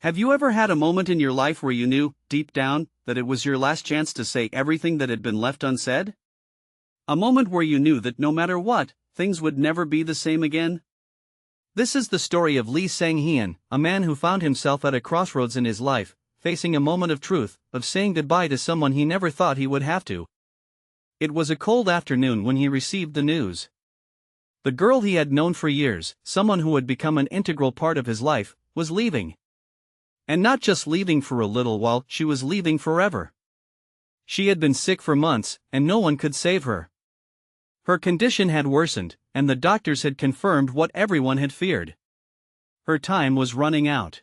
Have you ever had a moment in your life where you knew, deep down, that it was your last chance to say everything that had been left unsaid? A moment where you knew that no matter what, things would never be the same again? This is the story of Lee Sang-heon, a man who found himself at a crossroads in his life, facing a moment of truth, of saying goodbye to someone he never thought he would have to. It was a cold afternoon when he received the news. The girl he had known for years, someone who had become an integral part of his life, was leaving. And not just leaving for a little while, she was leaving forever. She had been sick for months, and no one could save her. Her condition had worsened, and the doctors had confirmed what everyone had feared. Her time was running out.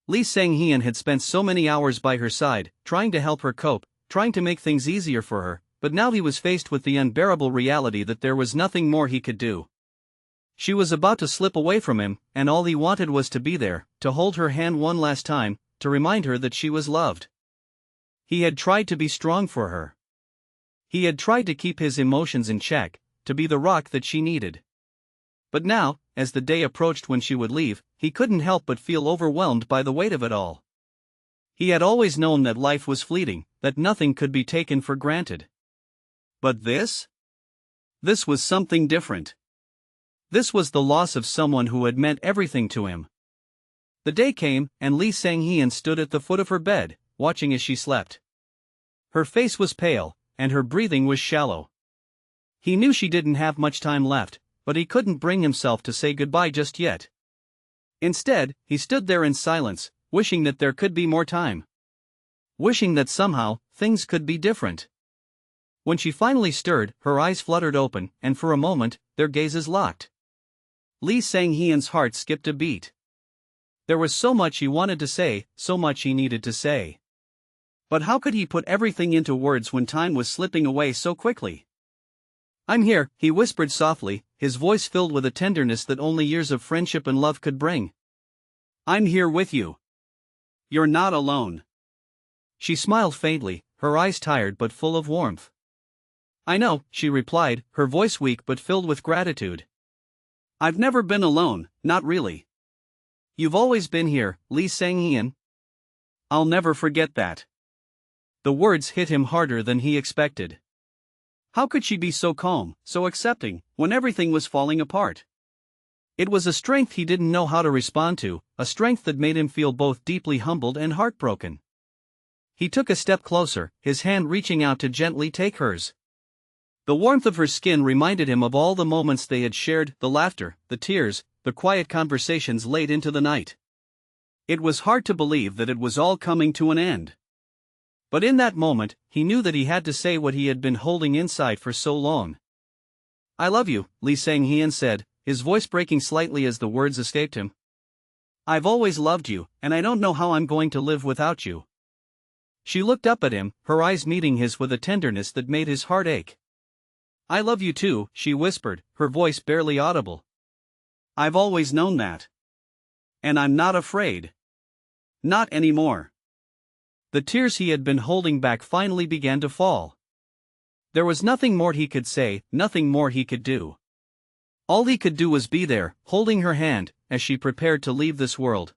Lee Sang-heon had spent so many hours by her side, trying to help her cope, trying to make things easier for her, but now he was faced with the unbearable reality that there was nothing more he could do. She was about to slip away from him, and all he wanted was to be there, to hold her hand one last time, to remind her that she was loved. He had tried to be strong for her. He had tried to keep his emotions in check, to be the rock that she needed. But now, as the day approached when she would leave, he couldn't help but feel overwhelmed by the weight of it all. He had always known that life was fleeting, that nothing could be taken for granted. But this? This was something different. This was the loss of someone who had meant everything to him. The day came, and Lee Sang-heon stood at the foot of her bed, watching as she slept. Her face was pale, and her breathing was shallow. He knew she didn't have much time left, but he couldn't bring himself to say goodbye just yet. Instead, he stood there in silence, wishing that there could be more time. Wishing that somehow, things could be different. When she finally stirred, her eyes fluttered open, and for a moment, their gazes locked. Lee Sang-heon's heart skipped a beat. There was so much he wanted to say, so much he needed to say. But how could he put everything into words when time was slipping away so quickly? "I'm here," he whispered softly, his voice filled with a tenderness that only years of friendship and love could bring. "I'm here with you. You're not alone." She smiled faintly, her eyes tired but full of warmth. "I know," she replied, her voice weak but filled with gratitude. "I've never been alone, not really. You've always been here, Lee Sang-heon. I'll never forget that." The words hit him harder than he expected. How could she be so calm, so accepting, when everything was falling apart? It was a strength he didn't know how to respond to, a strength that made him feel both deeply humbled and heartbroken. He took a step closer, his hand reaching out to gently take hers. The warmth of her skin reminded him of all the moments they had shared, the laughter, the tears, the quiet conversations late into the night. It was hard to believe that it was all coming to an end. But in that moment, he knew that he had to say what he had been holding inside for so long. "I love you," Lee Sang-heon said, his voice breaking slightly as the words escaped him. "I've always loved you, and I don't know how I'm going to live without you." She looked up at him, her eyes meeting his with a tenderness that made his heart ache. "I love you too," she whispered, her voice barely audible. "I've always known that. And I'm not afraid. Not anymore." The tears he had been holding back finally began to fall. There was nothing more he could say, nothing more he could do. All he could do was be there, holding her hand, as she prepared to leave this world.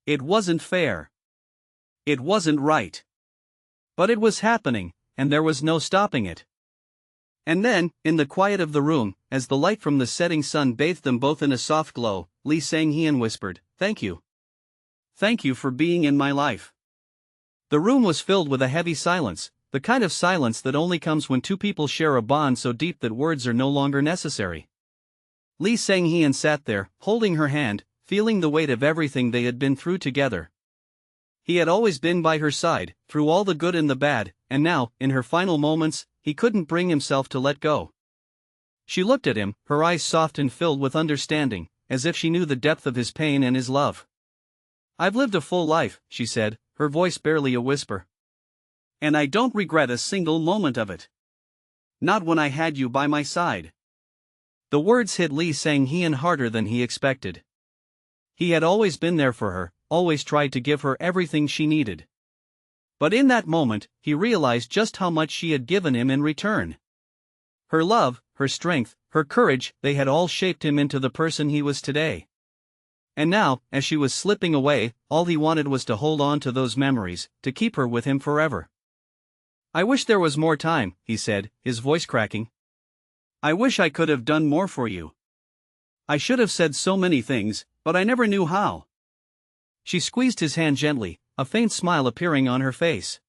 It wasn't fair. It wasn't right. But it was happening, and there was no stopping it. And then, in the quiet of the room, as the light from the setting sun bathed them both in a soft glow, Lee Sang-heon whispered, "Thank you. Thank you for being in my life." The room was filled with a heavy silence, the kind of silence that only comes when two people share a bond so deep that words are no longer necessary. Lee Sang-heon sat there, holding her hand, feeling the weight of everything they had been through together. He had always been by her side, through all the good and the bad, and now, in her final moments, he couldn't bring himself to let go. She looked at him, her eyes soft and filled with understanding, as if she knew the depth of his pain and his love. "I've lived a full life," she said, her voice barely a whisper. "And I don't regret a single moment of it. Not when I had you by my side." The words hit Lee Sang-heon harder than he expected. He had always been there for her, always tried to give her everything she needed. But in that moment, he realized just how much she had given him in return. Her love, her strength, her courage, they had all shaped him into the person he was today. And now, as she was slipping away, all he wanted was to hold on to those memories, to keep her with him forever. "I wish there was more time," he said, his voice cracking. "I wish I could have done more for you. I should have said so many things, but I never knew how." She squeezed his hand gently, a faint smile appearing on her face.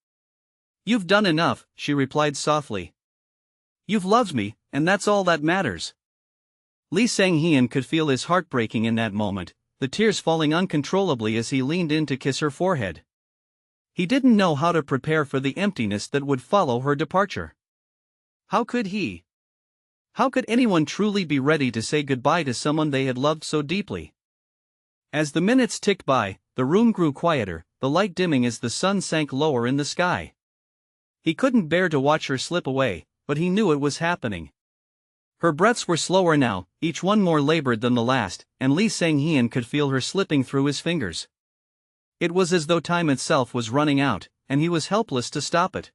"You've done enough," she replied softly. "You've loved me, and that's all that matters." Lee Sang-heon could feel his heart breaking in that moment, the tears falling uncontrollably as he leaned in to kiss her forehead. He didn't know how to prepare for the emptiness that would follow her departure. How could he? How could anyone truly be ready to say goodbye to someone they had loved so deeply? As the minutes ticked by, the room grew quieter, the light dimming as the sun sank lower in the sky. He couldn't bear to watch her slip away, but he knew it was happening. Her breaths were slower now, each one more labored than the last, and Lee Sang-heon could feel her slipping through his fingers. It was as though time itself was running out, and he was helpless to stop it.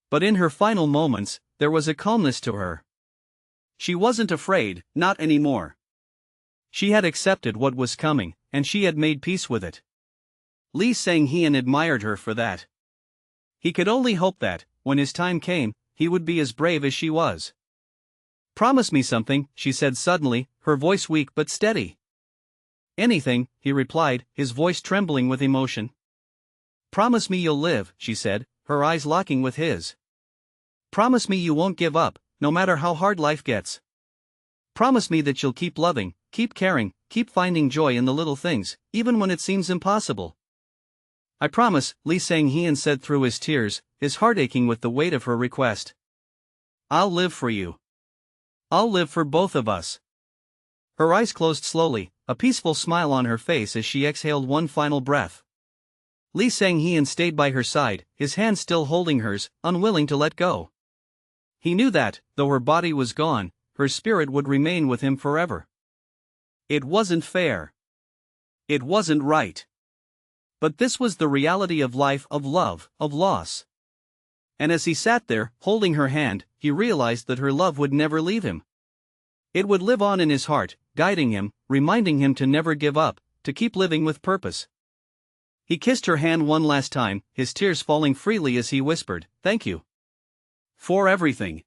But in her final moments, there was a calmness to her. She wasn't afraid, not anymore. She had accepted what was coming, and she had made peace with it. Lee Sang-heon admired her for that. He could only hope that, when his time came, he would be as brave as she was. "Promise me something," she said suddenly, her voice weak but steady. "Anything," he replied, his voice trembling with emotion. "Promise me you'll live," she said, her eyes locking with his. "Promise me you won't give up, no matter how hard life gets. Promise me that you'll keep loving, keep caring, keep finding joy in the little things, even when it seems impossible." "I promise," Lee Sang-heon said through his tears, his heart aching with the weight of her request. "I'll live for you. I'll live for both of us." Her eyes closed slowly, a peaceful smile on her face as she exhaled one final breath. Lee Sang-heon stayed by her side, his hand still holding hers, unwilling to let go. He knew that, though her body was gone, her spirit would remain with him forever. It wasn't fair. It wasn't right. But this was the reality of life, of love, of loss. And as he sat there, holding her hand, he realized that her love would never leave him. It would live on in his heart, guiding him, reminding him to never give up, to keep living with purpose. He kissed her hand one last time, his tears falling freely as he whispered, "Thank you for everything."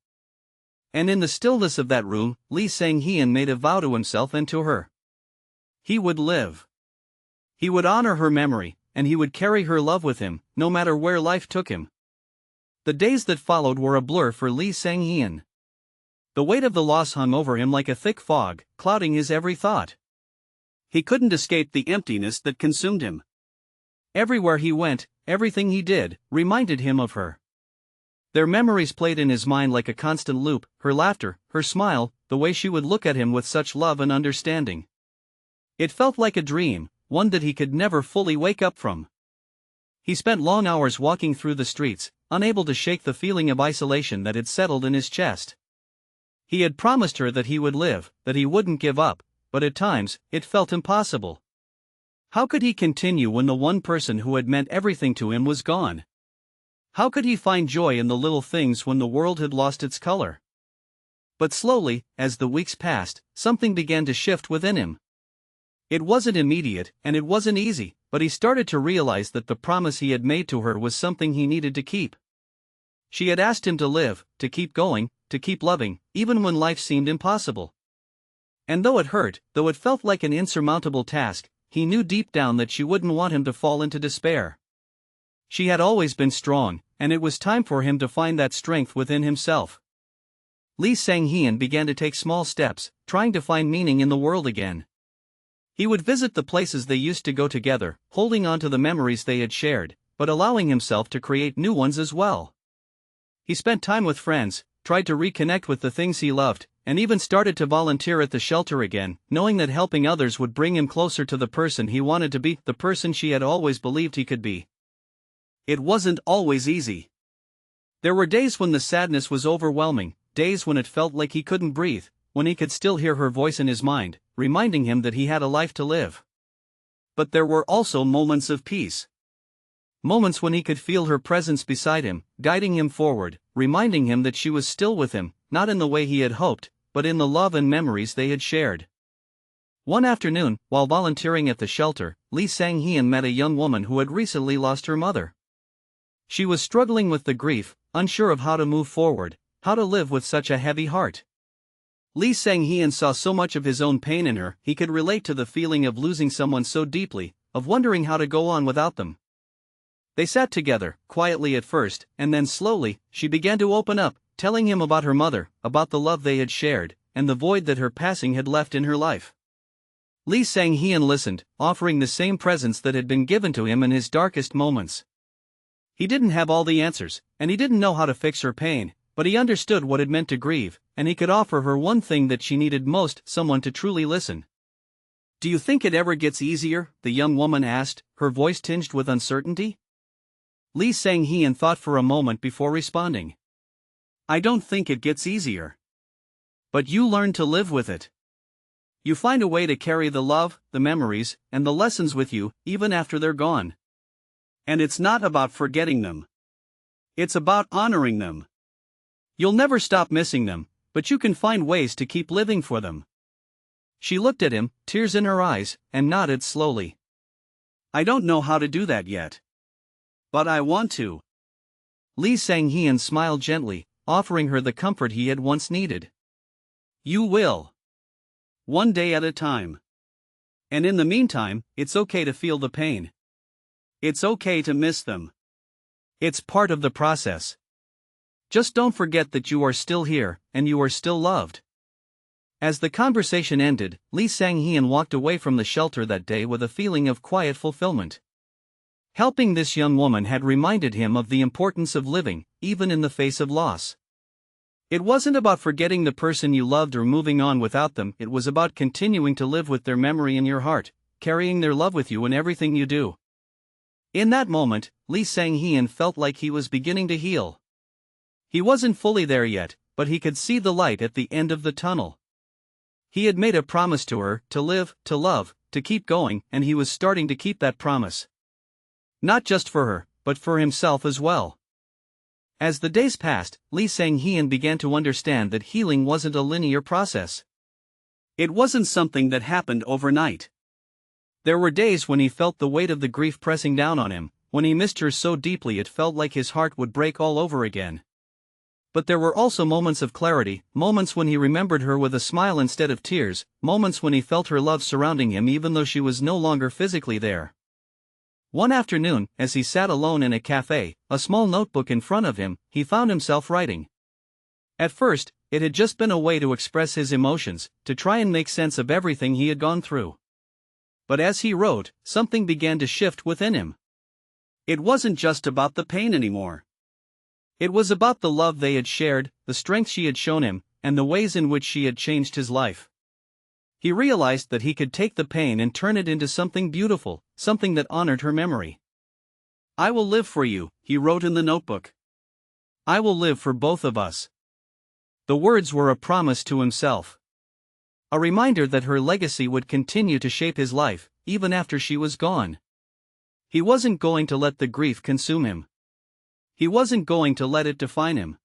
And in the stillness of that room, Lee Sang-heon made a vow to himself and to her. He would live. He would honor her memory, and he would carry her love with him, no matter where life took him. The days that followed were a blur for Lee Sang-heon. The weight of the loss hung over him like a thick fog, clouding his every thought. He couldn't escape the emptiness that consumed him. Everywhere he went, everything he did, reminded him of her. Their memories played in his mind like a constant loop, her laughter, her smile, the way she would look at him with such love and understanding. It felt like a dream, one that he could never fully wake up from. He spent long hours walking through the streets, unable to shake the feeling of isolation that had settled in his chest. He had promised her that he would live, that he wouldn't give up, but at times, it felt impossible. How could he continue when the one person who had meant everything to him was gone? How could he find joy in the little things when the world had lost its color? But slowly, as the weeks passed, something began to shift within him. It wasn't immediate, and it wasn't easy, but he started to realize that the promise he had made to her was something he needed to keep. She had asked him to live, to keep going, to keep loving, even when life seemed impossible. And though it hurt, though it felt like an insurmountable task, he knew deep down that she wouldn't want him to fall into despair. She had always been strong, and it was time for him to find that strength within himself. Lee Sang-heon began to take small steps, trying to find meaning in the world again. He would visit the places they used to go together, holding on to the memories they had shared, but allowing himself to create new ones as well. He spent time with friends, tried to reconnect with the things he loved, and even started to volunteer at the shelter again, knowing that helping others would bring him closer to the person he wanted to be, the person she had always believed he could be. It wasn't always easy. There were days when the sadness was overwhelming, days when it felt like he couldn't breathe, when he could still hear her voice in his mind, reminding him that he had a life to live. But there were also moments of peace. Moments when he could feel her presence beside him, guiding him forward, reminding him that she was still with him, not in the way he had hoped, but in the love and memories they had shared. One afternoon, while volunteering at the shelter, Lee Sang-heon met a young woman who had recently lost her mother. She was struggling with the grief, unsure of how to move forward, how to live with such a heavy heart. Lee Sang-heon saw so much of his own pain in her, he could relate to the feeling of losing someone so deeply, of wondering how to go on without them. They sat together, quietly at first, and then slowly, she began to open up, telling him about her mother, about the love they had shared, and the void that her passing had left in her life. Lee Sang-heon listened, offering the same presence that had been given to him in his darkest moments. He didn't have all the answers, and he didn't know how to fix her pain, but he understood what it meant to grieve, and he could offer her one thing that she needed most: someone to truly listen. "Do you think it ever gets easier?" the young woman asked, her voice tinged with uncertainty. Lee Sang-heon thought for a moment before responding. "I don't think it gets easier. But you learn to live with it. You find a way to carry the love, the memories, and the lessons with you, even after they're gone. And it's not about forgetting them. It's about honoring them. You'll never stop missing them, but you can find ways to keep living for them." She looked at him, tears in her eyes, and nodded slowly. "I don't know how to do that yet. But I want to." Lee Sang-heon smiled gently, offering her the comfort he had once needed. "You will. One day at a time. And in the meantime, it's okay to feel the pain. It's okay to miss them. It's part of the process. Just don't forget that you are still here, and you are still loved." As the conversation ended, Lee Sang-heon walked away from the shelter that day with a feeling of quiet fulfillment. Helping this young woman had reminded him of the importance of living, even in the face of loss. It wasn't about forgetting the person you loved or moving on without them, it was about continuing to live with their memory in your heart, carrying their love with you in everything you do. In that moment, Lee Sang-heon felt like he was beginning to heal. He wasn't fully there yet, but he could see the light at the end of the tunnel. He had made a promise to her, to live, to love, to keep going, and he was starting to keep that promise. Not just for her, but for himself as well. As the days passed, Lee Sang-heon began to understand that healing wasn't a linear process. It wasn't something that happened overnight. There were days when he felt the weight of the grief pressing down on him, when he missed her so deeply it felt like his heart would break all over again. But there were also moments of clarity, moments when he remembered her with a smile instead of tears, moments when he felt her love surrounding him even though she was no longer physically there. One afternoon, as he sat alone in a cafe, a small notebook in front of him, he found himself writing. At first, it had just been a way to express his emotions, to try and make sense of everything he had gone through. But as he wrote, something began to shift within him. It wasn't just about the pain anymore. It was about the love they had shared, the strength she had shown him, and the ways in which she had changed his life. He realized that he could take the pain and turn it into something beautiful, something that honored her memory. "I will live for you," he wrote in the notebook. "I will live for both of us." The words were a promise to himself. A reminder that her legacy would continue to shape his life, even after she was gone. He wasn't going to let the grief consume him. He wasn't going to let it define him.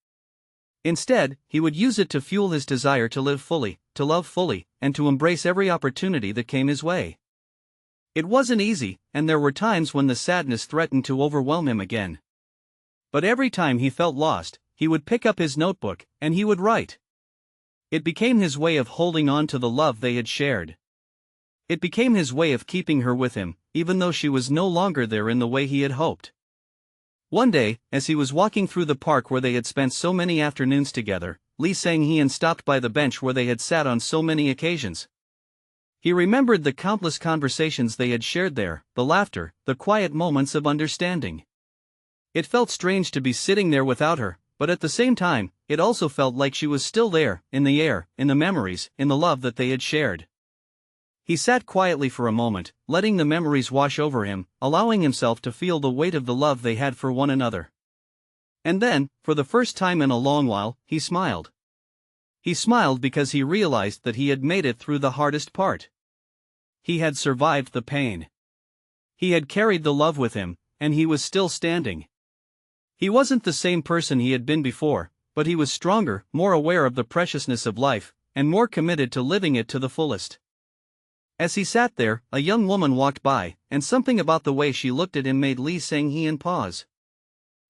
Instead, he would use it to fuel his desire to live fully, to love fully, and to embrace every opportunity that came his way. It wasn't easy, and there were times when the sadness threatened to overwhelm him again. But every time he felt lost, he would pick up his notebook, and he would write. It became his way of holding on to the love they had shared. It became his way of keeping her with him, even though she was no longer there in the way he had hoped. One day, as he was walking through the park where they had spent so many afternoons together, Lee Sang-heon stopped by the bench where they had sat on so many occasions. He remembered the countless conversations they had shared there, the laughter, the quiet moments of understanding. It felt strange to be sitting there without her, but at the same time, it also felt like she was still there, in the air, in the memories, in the love that they had shared. He sat quietly for a moment, letting the memories wash over him, allowing himself to feel the weight of the love they had for one another. And then, for the first time in a long while, he smiled. He smiled because he realized that he had made it through the hardest part. He had survived the pain. He had carried the love with him, and he was still standing. He wasn't the same person he had been before, but he was stronger, more aware of the preciousness of life, and more committed to living it to the fullest. As he sat there, a young woman walked by, and something about the way she looked at him made Lee Sang-heon pause.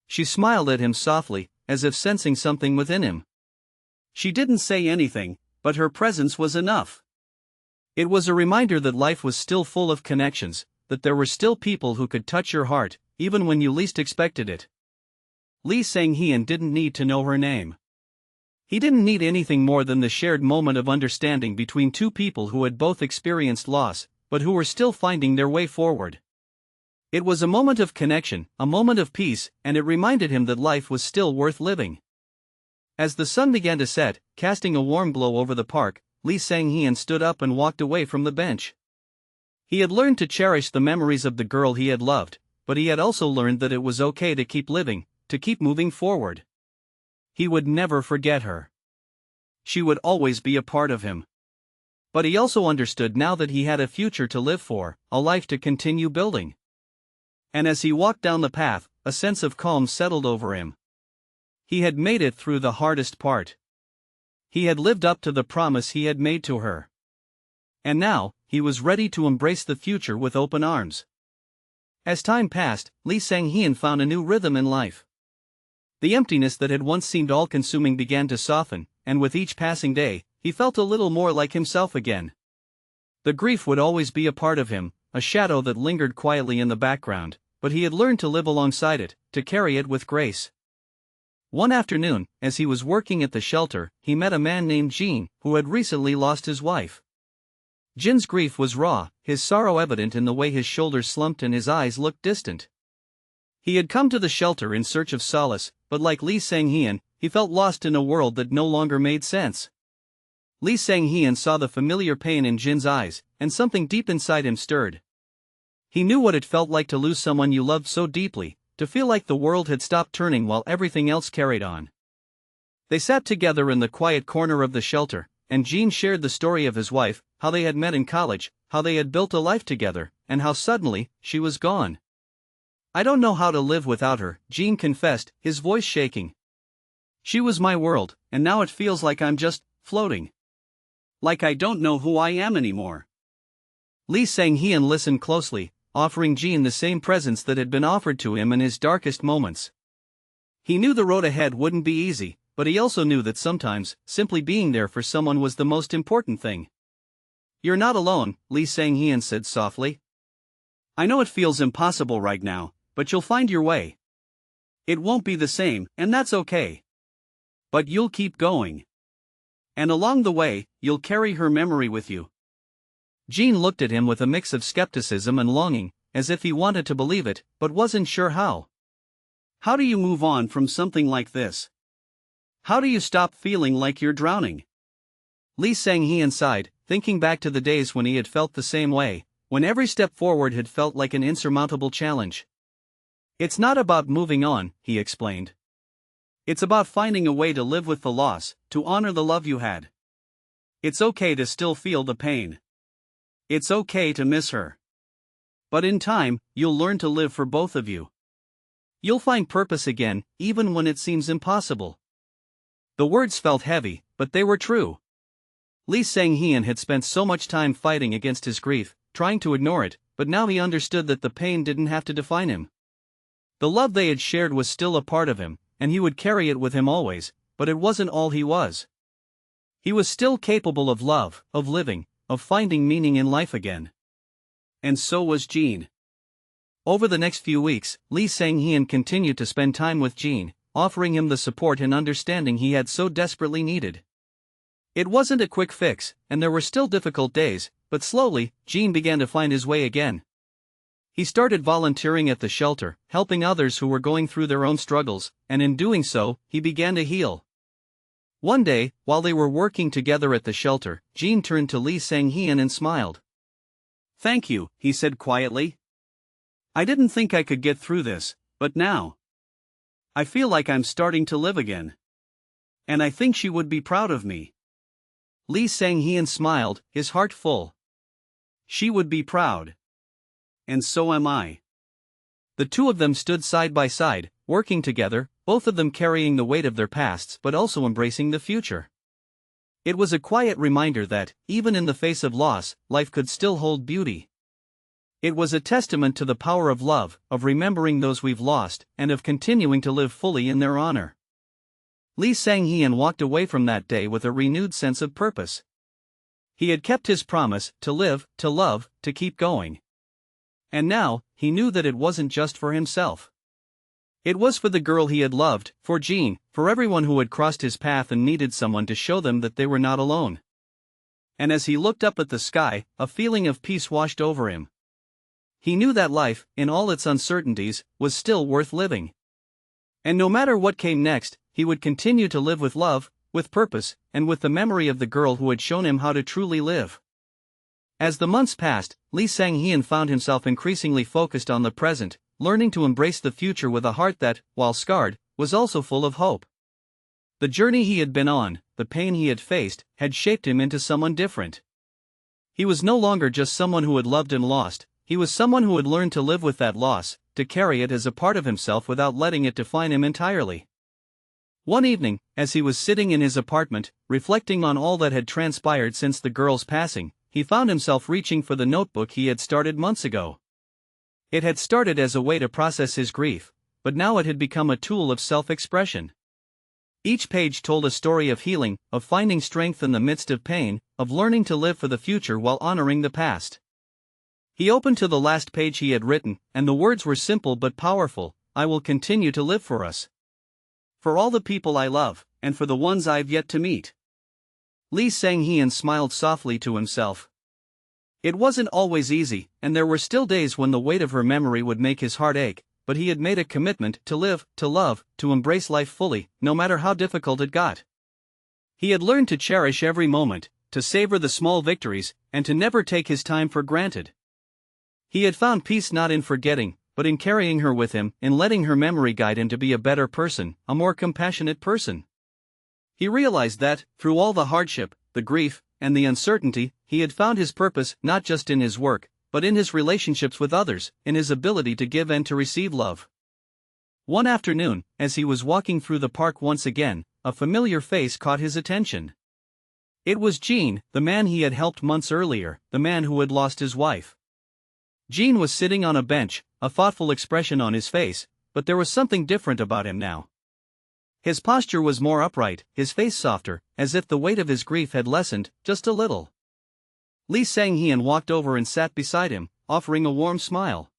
She smiled at him softly, as if sensing something within him. She didn't say anything, but her presence was enough. It was a reminder that life was still full of connections, that there were still people who could touch your heart, even when you least expected it. Lee Sang-heon didn't need to know her name. He didn't need anything more than the shared moment of understanding between two people who had both experienced loss, but who were still finding their way forward. It was a moment of connection, a moment of peace, and it reminded him that life was still worth living. As the sun began to set, casting a warm glow over the park, Lee Sang-heon stood up and walked away from the bench. He had learned to cherish the memories of the girl he had loved, but he had also learned that it was okay to keep living, to keep moving forward. He would never forget her. She would always be a part of him. But he also understood now that he had a future to live for, a life to continue building. And as he walked down the path, a sense of calm settled over him. He had made it through the hardest part. He had lived up to the promise he had made to her. And now, he was ready to embrace the future with open arms. As time passed, Lee Sang-heon found a new rhythm in life. The emptiness that had once seemed all-consuming began to soften, and with each passing day, he felt a little more like himself again. The grief would always be a part of him, a shadow that lingered quietly in the background, but he had learned to live alongside it, to carry it with grace. One afternoon, as he was working at the shelter, he met a man named Jean, who had recently lost his wife. Jin's grief was raw, his sorrow evident in the way his shoulders slumped and his eyes looked distant. He had come to the shelter in search of solace, but like Lee Sang-heon, he felt lost in a world that no longer made sense. Lee Sang-heon saw the familiar pain in Jin's eyes, and something deep inside him stirred. He knew what it felt like to lose someone you loved so deeply, to feel like the world had stopped turning while everything else carried on. They sat together in the quiet corner of the shelter, and Jean shared the story of his wife, how they had met in college, how they had built a life together, and how suddenly, she was gone. "I don't know how to live without her," Jean confessed, his voice shaking. "She was my world, and now it feels like I'm just floating. Like I don't know who I am anymore." Lee Sang-heon listened closely, offering Jean the same presence that had been offered to him in his darkest moments. He knew the road ahead wouldn't be easy, but he also knew that sometimes, simply being there for someone was the most important thing. "You're not alone," Lee Sang-heon said softly. "I know it feels impossible right now, but you'll find your way. It won't be the same, and that's okay. But you'll keep going. And along the way, you'll carry her memory with you." Jean looked at him with a mix of skepticism and longing, as if he wanted to believe it, but wasn't sure how. "How do you move on from something like this? How do you stop feeling like you're drowning?" Lee Sang-heon sighed, thinking back to the days when he had felt the same way, when every step forward had felt like an insurmountable challenge. "It's not about moving on," he explained. "It's about finding a way to live with the loss, to honor the love you had. It's okay to still feel the pain. It's okay to miss her. But in time, you'll learn to live for both of you. You'll find purpose again, even when it seems impossible." The words felt heavy, but they were true. Lee Sang-heon had spent so much time fighting against his grief, trying to ignore it, but now he understood that the pain didn't have to define him. The love they had shared was still a part of him, and he would carry it with him always, but it wasn't all he was. He was still capable of love, of living, of finding meaning in life again. And so was Jean. Over the next few weeks, Lee Sang-heon continued to spend time with Jean, offering him the support and understanding he had so desperately needed. It wasn't a quick fix, and there were still difficult days, but slowly, Jean began to find his way again. He started volunteering at the shelter, helping others who were going through their own struggles, and in doing so, he began to heal. One day, while they were working together at the shelter, Jean turned to Lee Sang-heon and smiled. "Thank you," he said quietly. "I didn't think I could get through this, but now I feel like I'm starting to live again. And I think she would be proud of me." Lee Sang-heon smiled, his heart full. "She would be proud. And so am I." The two of them stood side by side, working together, both of them carrying the weight of their pasts but also embracing the future. It was a quiet reminder that, even in the face of loss, life could still hold beauty. It was a testament to the power of love, of remembering those we've lost, and of continuing to live fully in their honor. Lee Sang-heon walked away from that day with a renewed sense of purpose. He had kept his promise, to live, to love, to keep going. And now, he knew that it wasn't just for himself. It was for the girl he had loved, for Jean, for everyone who had crossed his path and needed someone to show them that they were not alone. And as he looked up at the sky, a feeling of peace washed over him. He knew that life, in all its uncertainties, was still worth living. And no matter what came next, he would continue to live with love, with purpose, and with the memory of the girl who had shown him how to truly live. As the months passed, Lee Sang-heon found himself increasingly focused on the present, learning to embrace the future with a heart that, while scarred, was also full of hope. The journey he had been on, the pain he had faced, had shaped him into someone different. He was no longer just someone who had loved and lost, he was someone who had learned to live with that loss, to carry it as a part of himself without letting it define him entirely. One evening, as he was sitting in his apartment, reflecting on all that had transpired since the girl's passing, he found himself reaching for the notebook he had started months ago. It had started as a way to process his grief, but now it had become a tool of self-expression. Each page told a story of healing, of finding strength in the midst of pain, of learning to live for the future while honoring the past. He opened to the last page he had written, and the words were simple but powerful: "I will continue to live for us. For all the people I love, and for the ones I've yet to meet." Lee Sang-heon smiled softly to himself. It wasn't always easy, and there were still days when the weight of her memory would make his heart ache, but he had made a commitment to live, to love, to embrace life fully, no matter how difficult it got. He had learned to cherish every moment, to savor the small victories, and to never take his time for granted. He had found peace not in forgetting, but in carrying her with him, in letting her memory guide him to be a better person, a more compassionate person. He realized that, through all the hardship, the grief, and the uncertainty, he had found his purpose not just in his work, but in his relationships with others, in his ability to give and to receive love. One afternoon, as he was walking through the park once again, a familiar face caught his attention. It was Jean, the man he had helped months earlier, the man who had lost his wife. Jean was sitting on a bench, a thoughtful expression on his face, but there was something different about him now. His posture was more upright, his face softer, as if the weight of his grief had lessened, just a little. Lee Sang-heon walked over and sat beside him, offering a warm smile.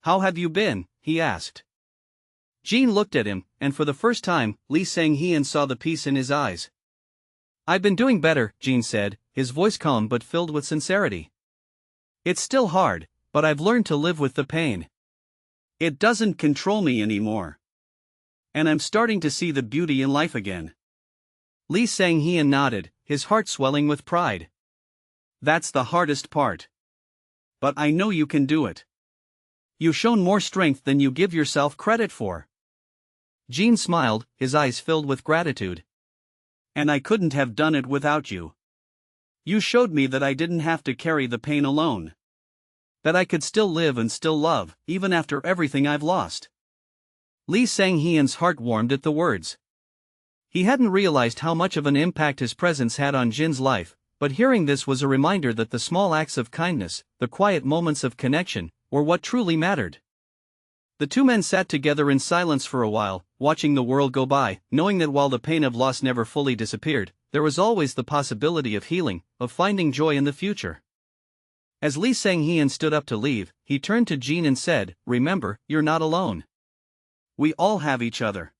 "How have you been?" he asked. Jean looked at him, and for the first time, Lee Sang-heon saw the peace in his eyes. "I've been doing better," Jean said, his voice calm but filled with sincerity. "It's still hard, but I've learned to live with the pain. It doesn't control me anymore. And I'm starting to see the beauty in life again." Lee Sang-heon nodded, his heart swelling with pride. "That's the hardest part. But I know you can do it. You've shown more strength than you give yourself credit for." Jean smiled, his eyes filled with gratitude. "And I couldn't have done it without you. You showed me that I didn't have to carry the pain alone. That I could still live and still love, even after everything I've lost." Lee Sang-heon's heart warmed at the words. He hadn't realized how much of an impact his presence had on Jin's life, but hearing this was a reminder that the small acts of kindness, the quiet moments of connection, were what truly mattered. The two men sat together in silence for a while, watching the world go by, knowing that while the pain of loss never fully disappeared, there was always the possibility of healing, of finding joy in the future. As Lee Sang-heon stood up to leave, he turned to Jean and said, "Remember, you're not alone. We all have each other."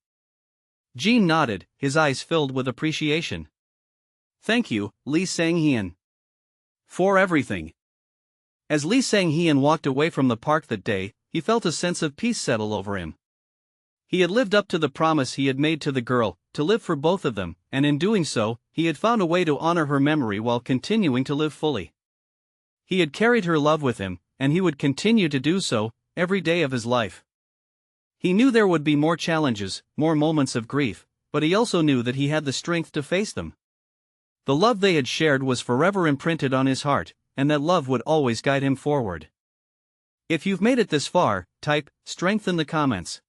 Jean nodded, his eyes filled with appreciation. "Thank you, Lee Sang-heon. For everything." As Lee Sang-heon walked away from the park that day, he felt a sense of peace settle over him. He had lived up to the promise he had made to the girl, to live for both of them, and in doing so, he had found a way to honor her memory while continuing to live fully. He had carried her love with him, and he would continue to do so, every day of his life. He knew there would be more challenges, more moments of grief, but he also knew that he had the strength to face them. The love they had shared was forever imprinted on his heart, and that love would always guide him forward. If you've made it this far, type strength in the comments.